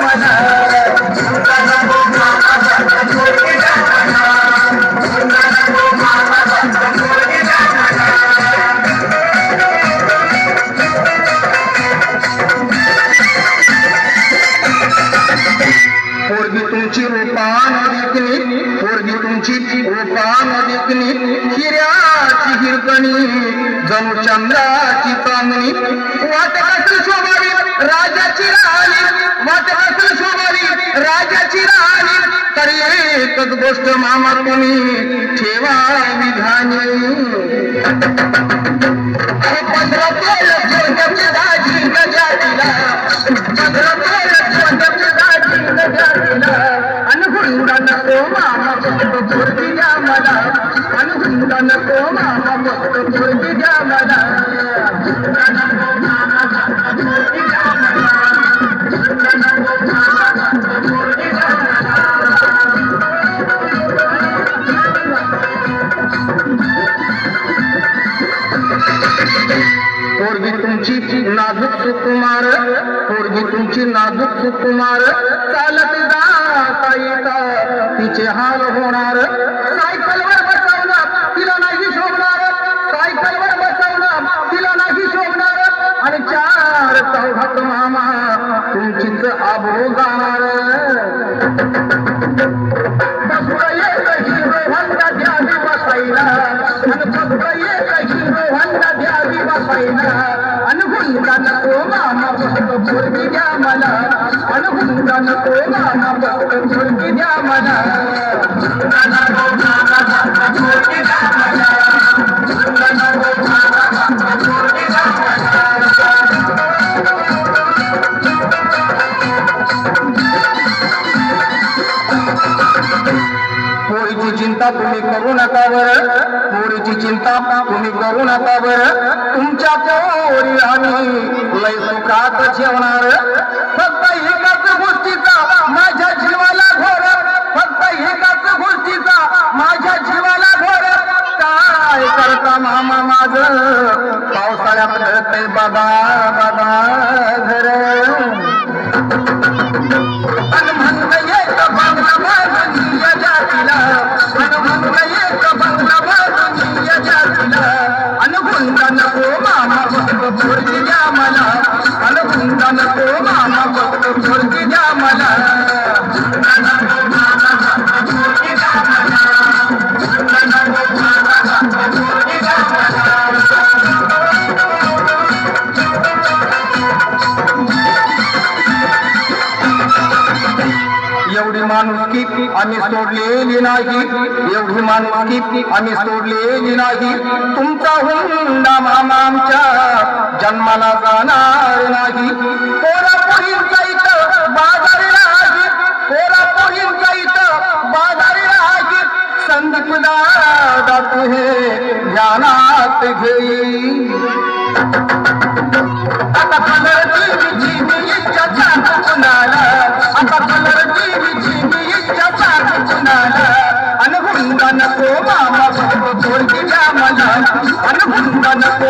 मला पोरगी तुमची रूपान देखणी पोरगी तुमची रूपान देखणी हिऱ्याची हिरकणी जणू चंद्राची चांदणी वाट असेल शोभावी राजाची राणी वाट असेल शोभावी राजाची राणी तरी एकच गोष्ट मामा तुम्ही ठेवावी ध्यानी 15 तेल स्वर्गाची दाजी गजा दिला 15 तेल स्वर्गाची दाजी गजा दिला अनहुंडा नको मामा फक्त पोरगी द्या मला अनहुंडा नको मामा फक्त पोरगी द्या मला पोरगी तुमची नाजूक सुकुमार पोरगी तुमची नाजूक सुकुमार चालत जाता येता तिचे हाल होणार सायकलवर बसवणार तिला नाही शोभणार सायकलवर बसवणार तिला नाही शोभणार आणि 4 चौघात मामा तुमचीच आबरू जाणार फक्त एक हिरो होंडा द्यावी बसायला आणि फक्त एक हिरो होंडा द्यावी बसायला अनहुंडा नको मामा फक्त पोरगी द्या मला अनहुंडा नको मामा फक्त पोरगी द्या मला पोरीची चिंता तुम्ही करू नका बर पोरीची चिंता तुम्ही करू नका बर तुमच्या पोरी आम्ही लय सुखात ठेवणार फक्त एकाच गोष्टीचा माझ्या जीवाला घोर फक्त एकाच गोष्टीचा माझ्या जीवाला घोर काय करता मामा माझ पावसाळ्यात घडतय बाबा बाबा घर अनहुंडा नको मामा फक्त पोरगी द्या मला अनहुंडा नको मामा फक्त पोरगी द्या मला एवढी माणुसकी आम्ही सोडलेली नाही एवढी माणुसकी आम्ही सोडलेली नाही तुमचा हुंडा मामा आमच्या जन्माला जाणार नाही पोरापोरींचा इथं बाजारी राहागी पोरापोरींचा इथं बाजारी राहागी संदीप दादा तुहे ध्यानात घेई आता कलरची विची इच्छा चालू कुणाला आता कलरची विची इच्छा चालू कुणाला अनहुंडा नको मामा फक्त पोरगी द्या मला अनहुंडा नको